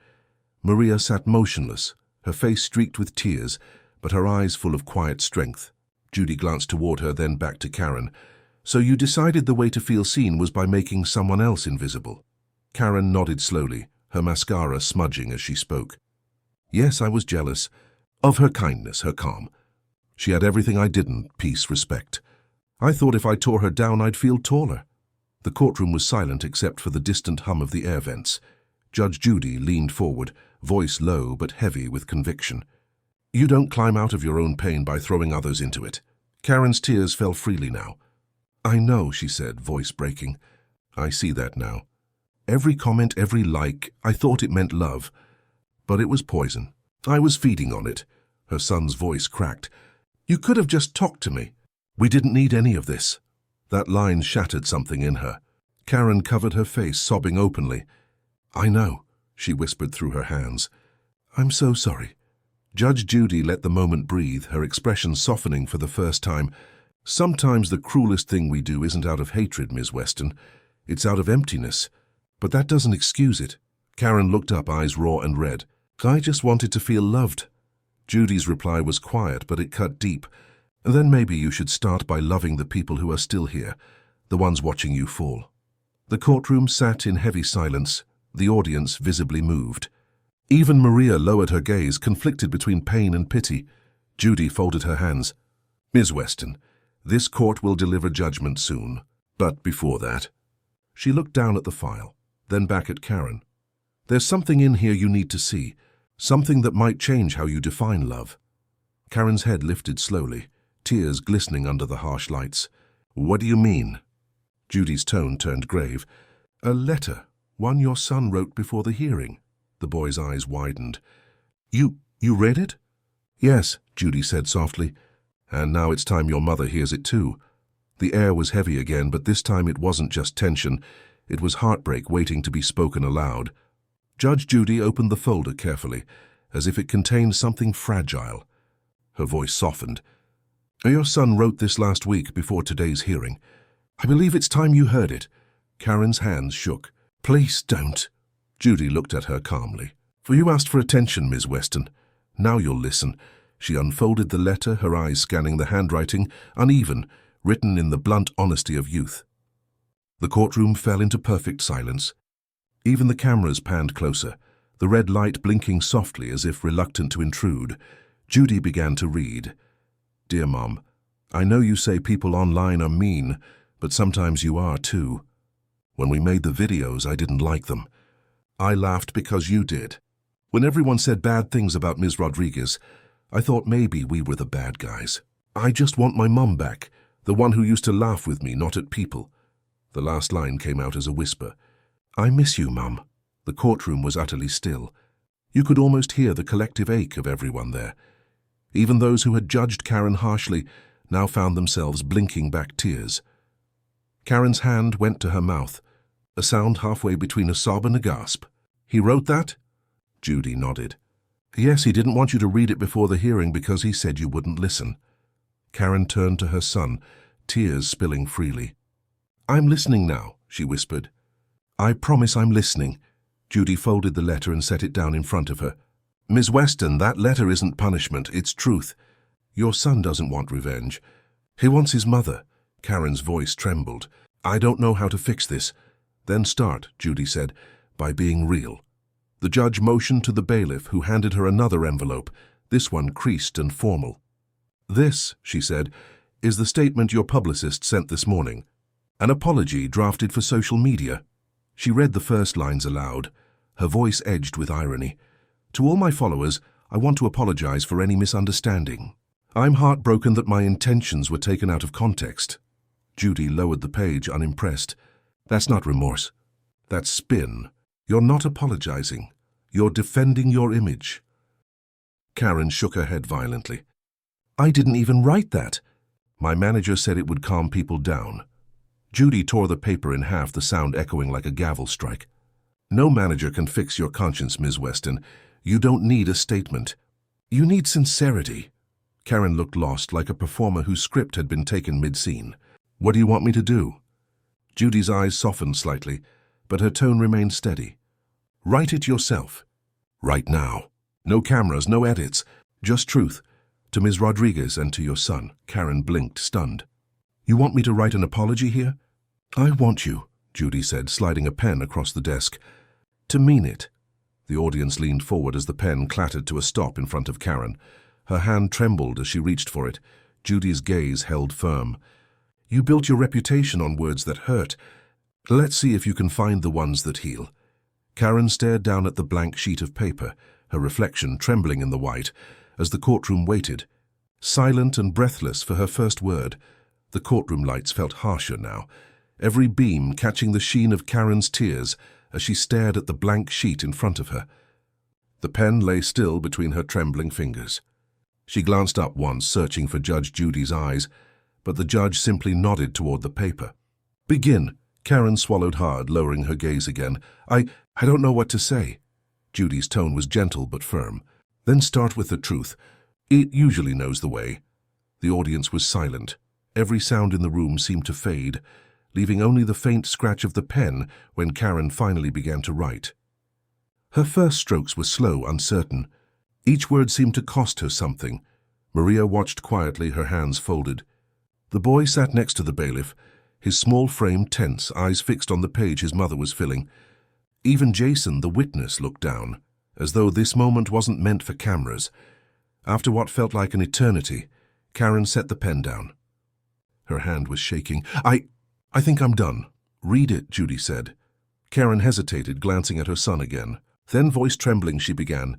Maria sat motionless, her face streaked with tears, but her eyes full of quiet strength. Judy glanced toward her, then back to Karen. "So you decided the way to feel seen was by making someone else invisible?" Karen nodded slowly, her mascara smudging as she spoke. "Yes, I was jealous. Of her kindness, her calm. She had everything I didn't, peace, respect. I thought if I tore her down, I'd feel taller." The courtroom was silent except for the distant hum of the air vents. Judge Judy leaned forward, voice low but heavy with conviction. "You don't climb out of your own pain by throwing others into it." Karen's tears fell freely now. "I know," she said, voice breaking. "I see that now. Every comment, every like, I thought it meant love. But it was poison. I was feeding on it." Her son's voice cracked. "You could have just talked to me. We didn't need any of this." That line shattered something in her. Karen covered her face, sobbing openly. "I know," she whispered through her hands. "I'm so sorry." Judge Judy let the moment breathe, her expression softening for the first time. "Sometimes the cruelest thing we do isn't out of hatred, Ms. Weston. It's out of emptiness. But that doesn't excuse it." Karen looked up, eyes raw and red. "I just wanted to feel loved." Judy's reply was quiet, but it cut deep. "Then maybe you should start by loving the people who are still here, the ones watching you fall." The courtroom sat in heavy silence, the audience visibly moved. Even Maria lowered her gaze, conflicted between pain and pity. Judy folded her hands. "Ms. Weston, this court will deliver judgment soon, but before that." She looked down at the file, then back at Karen. "There's something in here you need to see, something that might change how you define love." Karen's head lifted slowly, tears glistening under the harsh lights. "What do you mean?" Judy's tone turned grave. "A letter, one your son wrote before the hearing." The boy's eyes widened. You read it?" "Yes," Judy said softly. "And now it's time your mother hears it too." The air was heavy again, but this time it wasn't just tension. It was heartbreak waiting to be spoken aloud. Judge Judy opened the folder carefully, as if it contained something fragile. Her voice softened. "Your son wrote this last week before today's hearing. I believe it's time you heard it." Karen's hands shook. "Please don't." Judy looked at her calmly. "For you asked for attention, Ms. Weston. Now you'll listen." She unfolded the letter, her eyes scanning the handwriting, uneven, written in the blunt honesty of youth. The courtroom fell into perfect silence. Even the cameras panned closer, the red light blinking softly as if reluctant to intrude. Judy began to read. "Dear Mom, I know you say people online are mean, but sometimes you are too. When we made the videos, I didn't like them. I laughed because you did. When everyone said bad things about Ms. Rodriguez, I thought maybe we were the bad guys. I just want my mom back, the one who used to laugh with me, not at people." The last line came out as a whisper. "I miss you, Mum." The courtroom was utterly still. You could almost hear the collective ache of everyone there. Even those who had judged Karen harshly now found themselves blinking back tears. Karen's hand went to her mouth, a sound halfway between a sob and a gasp. "He wrote that?" Judy nodded. "Yes, he didn't want you to read it before the hearing because he said you wouldn't listen." Karen turned to her son, tears spilling freely. "I'm listening now," she whispered. "I promise I'm listening." Judy folded the letter and set it down in front of her. "Ms. Weston, that letter isn't punishment, it's truth. Your son doesn't want revenge. He wants his mother." Karen's voice trembled. "I don't know how to fix this." "Then start," Judy said, "by being real." The judge motioned to the bailiff, who handed her another envelope, this one creased and formal. "This," she said, "is the statement your publicist sent this morning. An apology drafted for social media." She read the first lines aloud, her voice edged with irony. "To all my followers, I want to apologize for any misunderstanding. I'm heartbroken that my intentions were taken out of context." Judy lowered the page, unimpressed. "That's not remorse. That's spin. You're not apologizing. You're defending your image." Karen shook her head violently. "I didn't even write that. My manager said it would calm people down." Judy tore the paper in half, the sound echoing like a gavel strike. "No manager can fix your conscience, Ms. Weston. You don't need a statement. You need sincerity." Karen looked lost, like a performer whose script had been taken mid-scene. "What do you want me to do?" Judy's eyes softened slightly, but her tone remained steady. "Write it yourself. Right now. No cameras, no edits. Just truth. To Ms. Rodriguez and to your son." Karen blinked, stunned. "You want me to write an apology here?" "I want you," Judy said, sliding a pen across the desk, "to mean it." The audience leaned forward as the pen clattered to a stop in front of Karen. Her hand trembled as she reached for it. Judy's gaze held firm. "You built your reputation on words that hurt. Let's see if you can find the ones that heal." Karen stared down at the blank sheet of paper, her reflection trembling in the white, as the courtroom waited. Silent and breathless for her first word, the courtroom lights felt harsher now, every beam catching the sheen of Karen's tears as she stared at the blank sheet in front of her. The pen lay still between her trembling fingers. She glanced up once, searching for Judge Judy's eyes, but the judge simply nodded toward the paper. "Begin." Karen swallowed hard, lowering her gaze again. I don't know what to say." Judy's tone was gentle but firm. "Then start with the truth. It usually knows the way." The audience was silent. Every sound in the room seemed to fade, leaving only the faint scratch of the pen when Karen finally began to write. Her first strokes were slow, uncertain. Each word seemed to cost her something. Maria watched quietly, her hands folded. The boy sat next to the bailiff, his small frame tense, eyes fixed on the page his mother was filling. Even Jason, the witness, looked down, as though this moment wasn't meant for cameras. After what felt like an eternity, Karen set the pen down. Her hand was shaking. I think I'm done." "Read it," Judy said. Karen hesitated, glancing at her son again. Then, voice trembling, she began,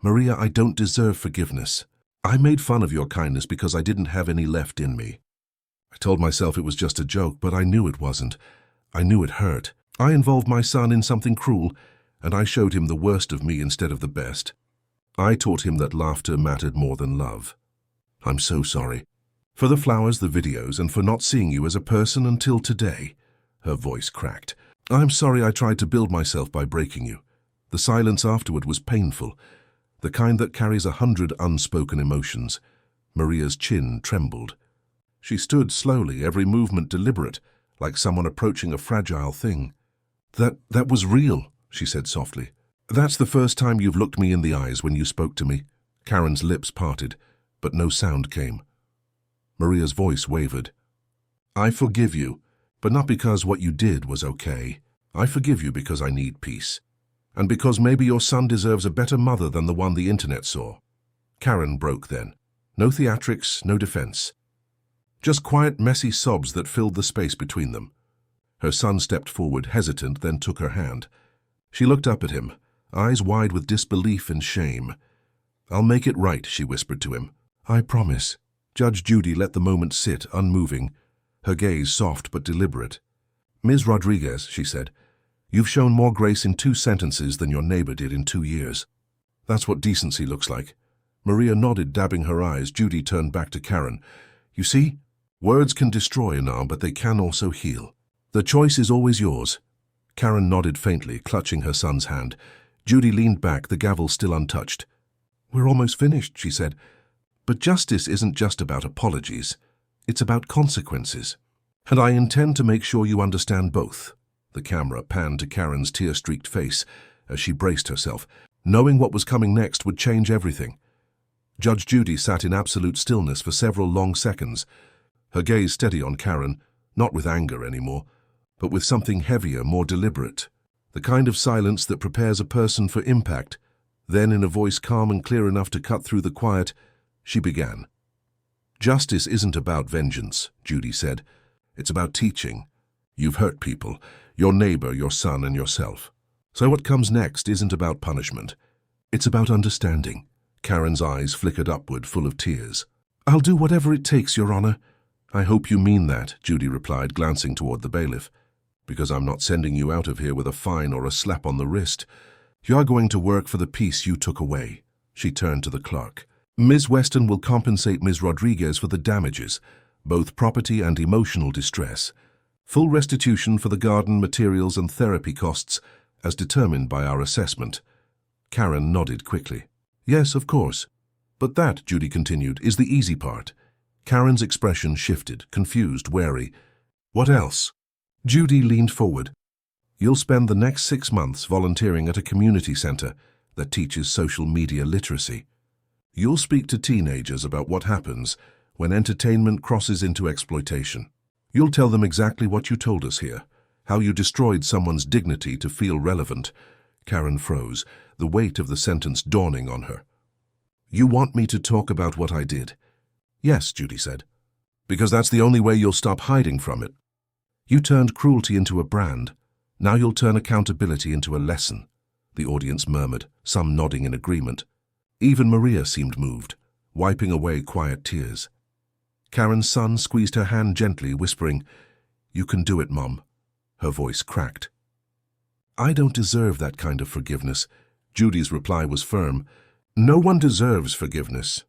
"Maria, I don't deserve forgiveness. I made fun of your kindness because I didn't have any left in me. I told myself it was just a joke, but I knew it wasn't. I knew it hurt. I involved my son in something cruel, and I showed him the worst of me instead of the best. I taught him that laughter mattered more than love. I'm so sorry." For the flowers, the videos, and for not seeing you as a person until today." Her voice cracked. "I'm sorry I tried to build myself by breaking you. The silence afterward was painful, the kind that carries 100 unspoken emotions." Maria's chin trembled. She stood slowly, every movement deliberate, like someone approaching a fragile thing. That was real," she said softly. "That's the first time you've looked me in the eyes when you spoke to me." Karen's lips parted, but no sound came. Maria's voice wavered. "I forgive you, but not because what you did was okay. I forgive you because I need peace. And because maybe your son deserves a better mother than the one the internet saw." Karen broke then. No theatrics, no defense. Just quiet, messy sobs that filled the space between them. Her son stepped forward, hesitant, then took her hand. She looked up at him, eyes wide with disbelief and shame. "I'll make it right," she whispered to him. "I promise." Judge Judy let the moment sit, unmoving, her gaze soft but deliberate. "Ms. Rodriguez," she said, "you've shown more grace in 2 sentences than your neighbor did in 2 years. That's what decency looks like." Maria nodded, dabbing her eyes. Judy turned back to Karen. "You see, words can destroy an arm, but they can also heal. The choice is always yours." Karen nodded faintly, clutching her son's hand. Judy leaned back, the gavel still untouched. "We're almost finished," she said. "But justice isn't just about apologies. It's about consequences. And I intend to make sure you understand both." The camera panned to Karen's tear-streaked face as she braced herself. Knowing what was coming next would change everything. Judge Judy sat in absolute stillness for several long seconds, her gaze steady on Karen, not with anger anymore, but with something heavier, more deliberate. The kind of silence that prepares a person for impact. Then, in a voice calm and clear enough to cut through the quiet, she began. "Justice isn't about vengeance," Judy said. "It's about teaching. You've hurt people, your neighbor, your son, and yourself. So what comes next isn't about punishment. It's about understanding." Karen's eyes flickered upward, full of tears. "I'll do whatever it takes, Your Honor." "I hope you mean that," Judy replied, glancing toward the bailiff. "Because I'm not sending you out of here with a fine or a slap on the wrist. You're going to work for the peace you took away." She turned to the clerk. "Ms. Weston will compensate Ms. Rodriguez for the damages, both property and emotional distress. Full restitution for the garden, materials, and therapy costs, as determined by our assessment." Karen nodded quickly. "Yes, of course. But that," Judy continued, "is the easy part." Karen's expression shifted, confused, wary. "What else?" Judy leaned forward. "You'll spend the next 6 months volunteering at a community center that teaches social media literacy. You'll speak to teenagers about what happens when entertainment crosses into exploitation. You'll tell them exactly what you told us here, how you destroyed someone's dignity to feel relevant." Karen froze, the weight of the sentence dawning on her. "You want me to talk about what I did?" "Yes," Judy said. "Because that's the only way you'll stop hiding from it. You turned cruelty into a brand. Now you'll turn accountability into a lesson." The audience murmured, some nodding in agreement. Even Maria seemed moved, wiping away quiet tears. Karen's son squeezed her hand gently, whispering, "You can do it, Mom." Her voice cracked. "I don't deserve that kind of forgiveness." Judy's reply was firm. "No one deserves forgiveness.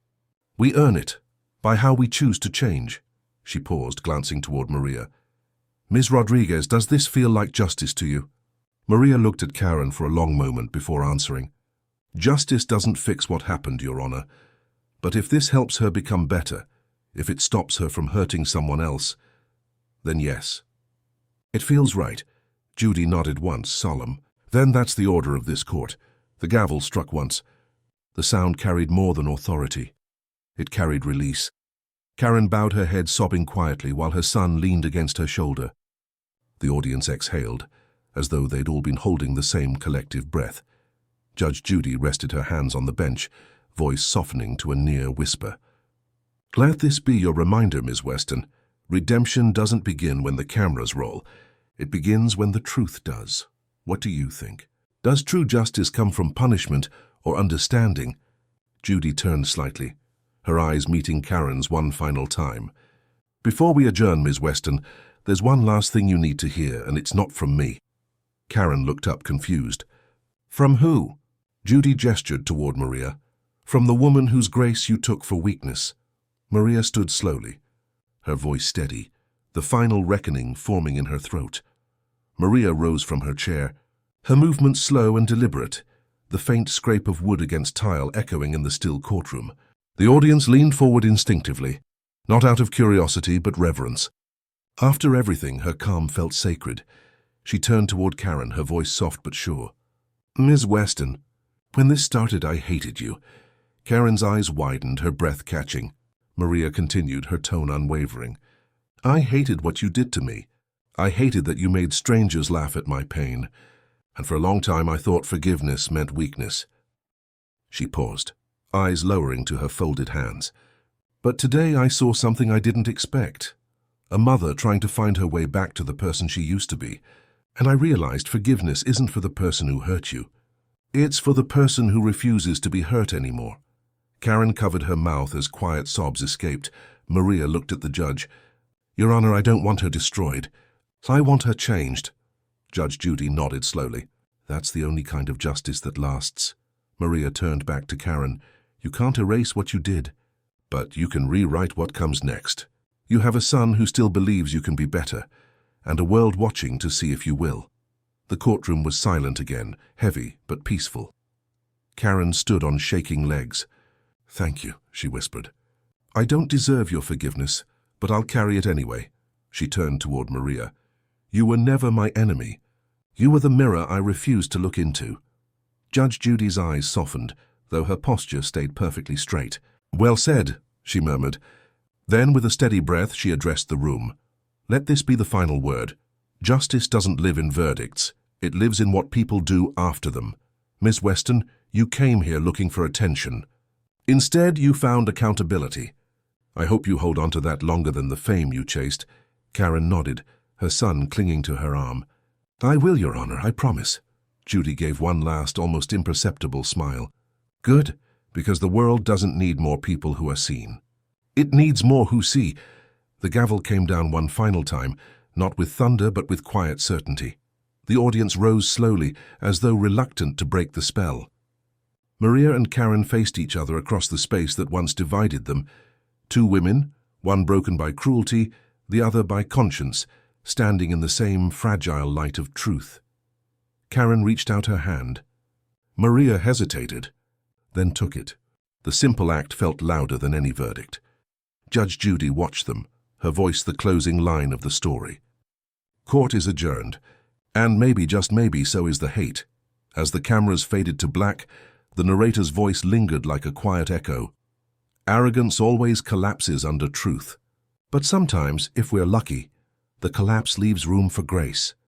We earn it by how we choose to change." She paused, glancing toward Maria. "Ms. Rodriguez, does this feel like justice to you?" Maria looked at Karen for a long moment before answering. "Justice doesn't fix what happened, Your Honor. But if this helps her become better, if it stops her from hurting someone else, then yes." "It feels right." Judy nodded once, solemn. "Then that's the order of this court." The gavel struck once. The sound carried more than authority. It carried release. Karen bowed her head, sobbing quietly, while her son leaned against her shoulder. The audience exhaled, as though they'd all been holding the same collective breath. Judge Judy rested her hands on the bench, voice softening to a near whisper. "Let this be your reminder, Ms. Weston. Redemption doesn't begin when the cameras roll. It begins when the truth does. What do you think? Does true justice come from punishment or understanding?" Judy turned slightly, her eyes meeting Karen's one final time. "Before we adjourn, Ms. Weston, there's one last thing you need to hear, and it's not from me." Karen looked up, confused. "From who?" Judy gestured toward Maria. "From the woman whose grace you took for weakness." Maria stood slowly, her voice steady, the final reckoning forming in her throat. Maria rose from her chair, her movements slow and deliberate, the faint scrape of wood against tile echoing in the still courtroom. The audience leaned forward instinctively, not out of curiosity but reverence. After everything, her calm felt sacred. She turned toward Karen, her voice soft but sure. "Ms. Weston, when this started, I hated you." Karen's eyes widened, her breath catching. Maria continued, her tone unwavering. "I hated what you did to me. I hated that you made strangers laugh at my pain. And for a long time I thought forgiveness meant weakness." She paused, eyes lowering to her folded hands. "But today I saw something I didn't expect. A mother trying to find her way back to the person she used to be. And I realized forgiveness isn't for the person who hurt you. It's for the person who refuses to be hurt anymore." Karen covered her mouth as quiet sobs escaped. Maria looked at the judge. "Your Honor, I don't want her destroyed. I want her changed." Judge Judy nodded slowly. "That's the only kind of justice that lasts." Maria turned back to Karen. "You can't erase what you did, but you can rewrite what comes next. You have a son who still believes you can be better, and a world watching to see if you will." The courtroom was silent again, heavy but peaceful. Karen stood on shaking legs. "Thank you," she whispered. "I don't deserve your forgiveness, but I'll carry it anyway." She turned toward Maria. "You were never my enemy. You were the mirror I refused to look into." Judge Judy's eyes softened, though her posture stayed perfectly straight. "Well said," she murmured. Then, with a steady breath, she addressed the room. "Let this be the final word. Justice doesn't live in verdicts. It lives in what people do after them. Miss Weston, you came here looking for attention. Instead, you found accountability. I hope you hold on to that longer than the fame you chased." Karen nodded, her son clinging to her arm. "I will, Your Honor, I promise." Judy gave one last, almost imperceptible smile. "Good, because the world doesn't need more people who are seen. It needs more who see." The gavel came down one final time, not with thunder but with quiet certainty. The audience rose slowly, as though reluctant to break the spell. Maria and Karen faced each other across the space that once divided them. Two women, one broken by cruelty, the other by conscience, standing in the same fragile light of truth. Karen reached out her hand. Maria hesitated, then took it. The simple act felt louder than any verdict. Judge Judy watched them, her voice the closing line of the story. Court is adjourned, and maybe, just maybe, so is the hate. As the cameras faded to black, the narrator's voice lingered like a quiet echo. Arrogance always collapses under truth. But sometimes, if we're lucky, the collapse leaves room for grace.